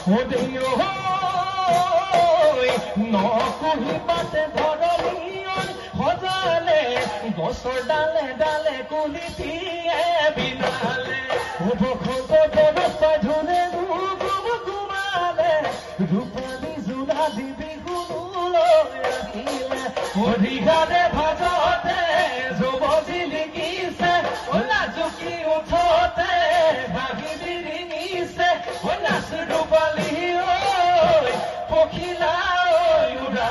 ওদেও নকুহি পাতে ধৰণীয়ন হজালে গছৰ ডালে ডালে কুলি দিয়ে বিনালে বসন্ত ব্যৱস্থা ধুনে ঘুমালে ৰূপালী জোৰা দিবি গুণলৈ আহিলে অধিকাৰে ভাজতে যুৱতী লিখিছে লাজুকি উঠতে ভাগি বিৰিঙিছে নাচ ৰূপালী ঐ পখিলা ঐ উৰা